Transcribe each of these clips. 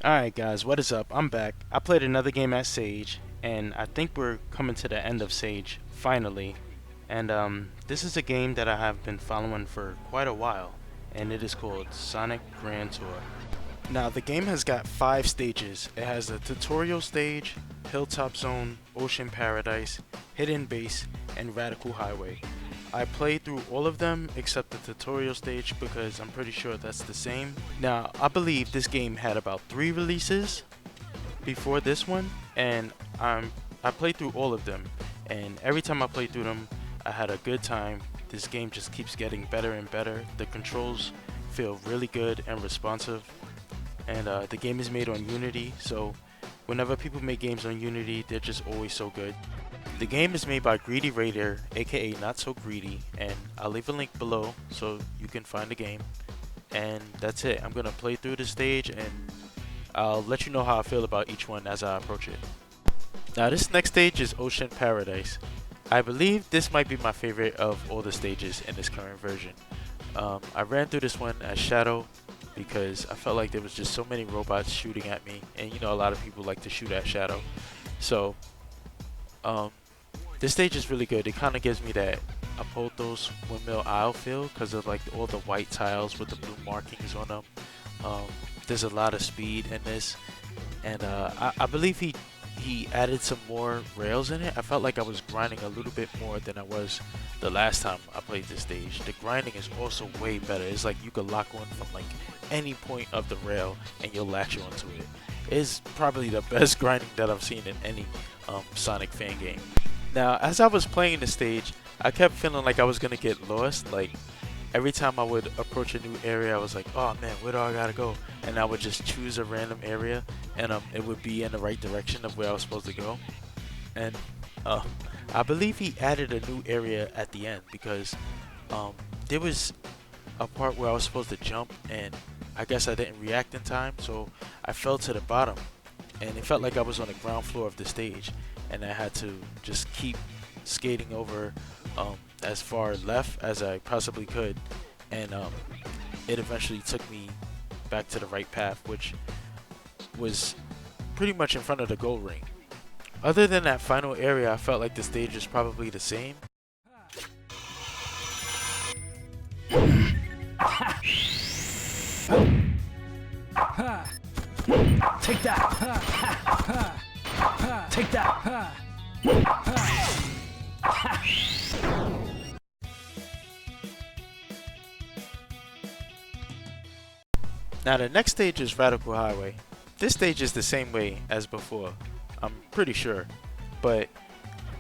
Alright guys, what is up? I'm back. I played another game at Sage, and I think we're coming to the end of Sage, finally. And this is a game that I have been following for quite a while, and it is called Sonic Grand Tour. Now the game has got 5 stages. It has a tutorial stage, Hilltop Zone, Ocean Paradise, Hidden Base, and Radical Highway. I played through all of them except the tutorial stage because I'm pretty sure that's the same. Now, I believe this game had about 3 releases before this one, and I played through all of them, and every time I played through them, I had a good time. This game just keeps getting better and better. The controls feel really good and responsive, and the game is made on Unity, so whenever people make games on Unity, they're just always so good. The game is made by Greedy Raider, aka Not So Greedy, and I'll leave a link below so you can find the game. And that's it. I'm gonna play through the stage and I'll let you know how I feel about each one as I approach it. Now this next stage is Ocean Paradise. I believe this might be my favorite of all the stages in this current version. I ran through this one as Shadow because I felt like there was just so many robots shooting at me, and you know a lot of people like to shoot at Shadow. So this stage is really good. It kind of gives me that Apothos Windmill Isle feel because of like all the white tiles with the blue markings on them. There's a lot of speed in this, and I believe he added some more rails in it. I felt like I was grinding a little bit more than I was the last time I played this stage. The grinding is also way better. It's like you could lock on from like any point of the rail and you'll latch onto it. It's probably the best grinding that I've seen in any Sonic fan game. Now, as I was playing the stage, I kept feeling like I was gonna get lost. Like every time I would approach a new area, I was like, "Oh man, where do I gotta go?" And I would just choose a random area, and it would be in the right direction of where I was supposed to go. And I believe he added a new area at the end because there was a part where I was supposed to jump, and I guess I didn't react in time, so I fell to the bottom, and it felt like I was on the ground floor of the stage. And I had to just keep skating over as far left as I possibly could, and it eventually took me back to the right path, which was pretty much in front of the goal ring. Other than that final area, I felt like the stage was probably the same. Take that! Take that! Now the next stage is Radical Highway. This stage is the same way as before, I'm pretty sure, but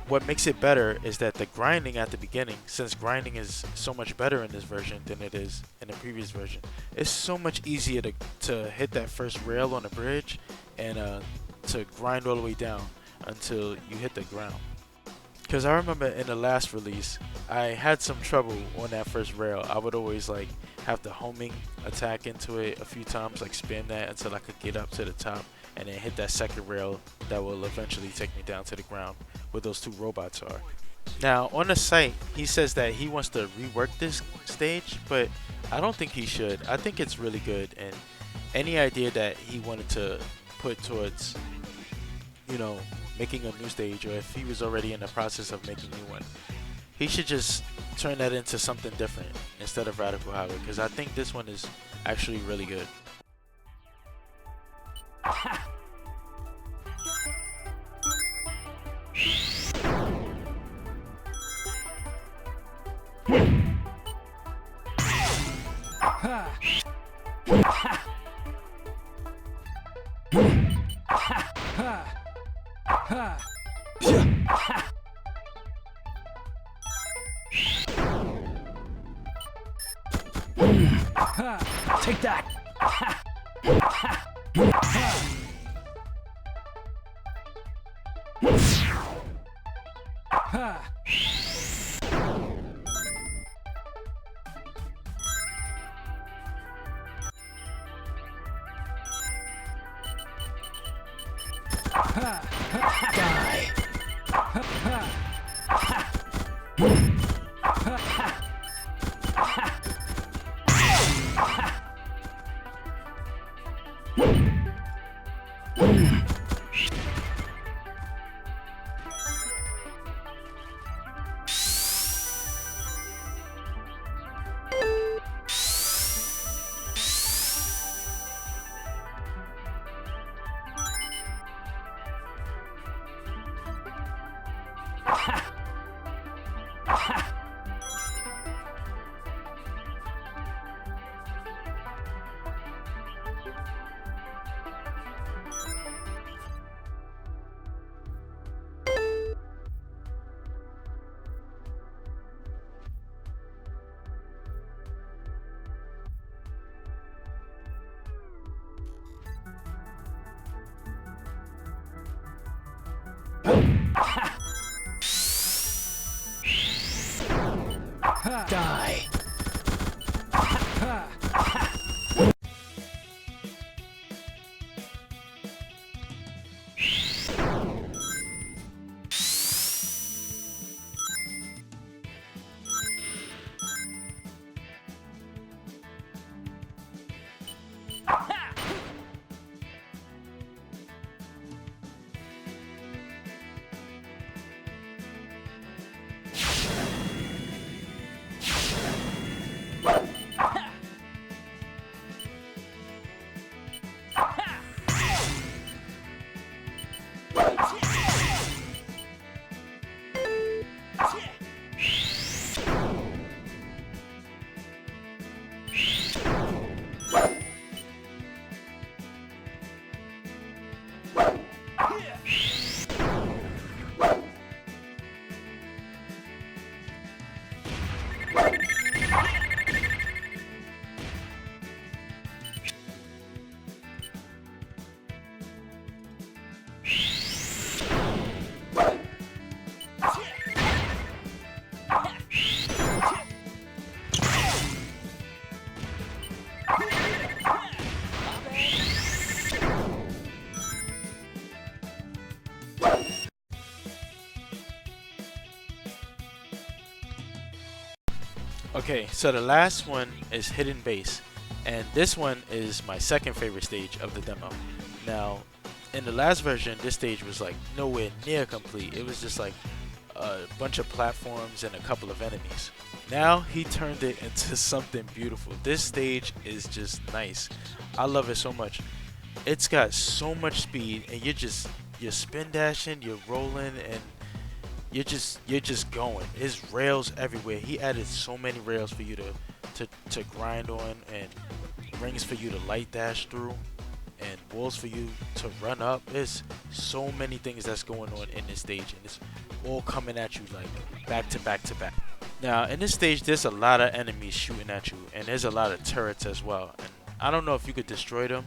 what makes it better is that the grinding at the beginning, since grinding is so much better in this version than it is in the previous version, it's so much easier to hit that first rail on the bridge and to grind all the way down until you hit the ground. Because I remember in the last release, I had some trouble on that first rail. I would always like have the homing attack into it a few times, like spin that until I could get up to the top and then hit that second rail that will eventually take me down to the ground where those 2 robots are. Now on the site, he says that he wants to rework this stage, but I don't think he should. I think it's really good, and any idea that he wanted to put towards, you know, making a new stage, or if he was already in the process of making a new one, he should just turn that into something different instead of Radical Highway, because I think this one is actually really good. Take that! Die! Die. Okay, so the last one is Hidden Base, and this one is my second favorite stage of the demo. Now, in the last version, this stage was like nowhere near complete. It was just like a bunch of platforms and a couple of enemies. Now he turned it into something beautiful. This stage is just nice. I love it so much. It's got so much speed, and you're spin dashing, you're rolling, and you're just going. There's rails everywhere. He added so many rails for you to grind on, and rings for you to light dash through, and walls for you to run up. There's so many things that's going on in this stage, and it's all coming at you like back to back to back. Now in this stage there's a lot of enemies shooting at you, and there's a lot of turrets as well, and I don't know if you could destroy them,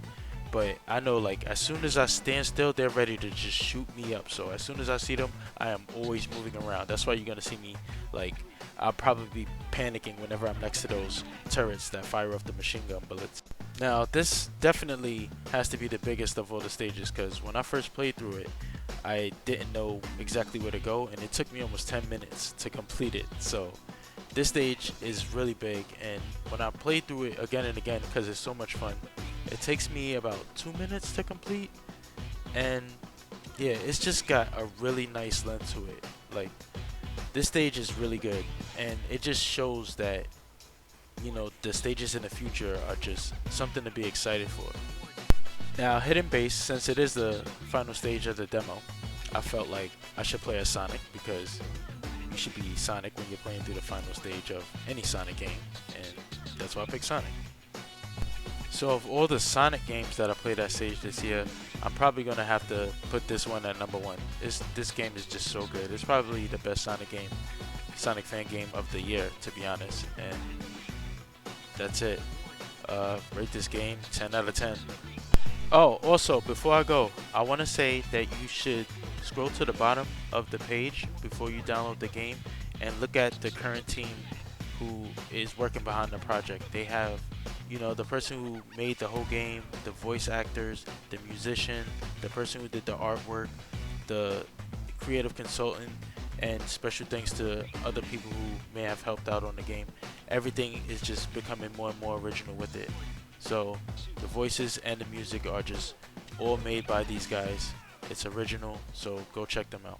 but I know like as soon as I stand still, they're ready to just shoot me up. So as soon as I see them, I am always moving around. That's why you're gonna see me like I'll probably be panicking whenever I'm next to those turrets that fire off the machine gun bullets. Now this definitely has to be the biggest of all the stages, because when I first played through it, I didn't know exactly where to go, and it took me almost 10 minutes to complete it. So this stage is really big, and when I play through it again and again, because it's so much fun, it takes me about 2 minutes to complete. And yeah, it's just got a really nice length to it. Like, this stage is really good, and it just shows that, you know, the stages in the future are just something to be excited for. Now, Hidden Base, since it is the final stage of the demo, I felt like I should play as Sonic, because you should be Sonic when you're playing through the final stage of any Sonic game, and that's why I picked Sonic. So of all the Sonic games that I played at stage this year, I'm probably gonna have to put this one at number one. This game is just so good. It's probably the best Sonic game, Sonic fan game of the year, to be honest. And that's it. Rate this game 10 out of 10. Oh, also, before I go, I want to say that you should scroll to the bottom of the page before you download the game and look at the current team who is working behind the project. They have, you know, the person who made the whole game, the voice actors, the musician, the person who did the artwork, the creative consultant, and special thanks to other people who may have helped out on the game. Everything is just becoming more and more original with it. So the voices and the music are just all made by these guys. It's original, so go check them out.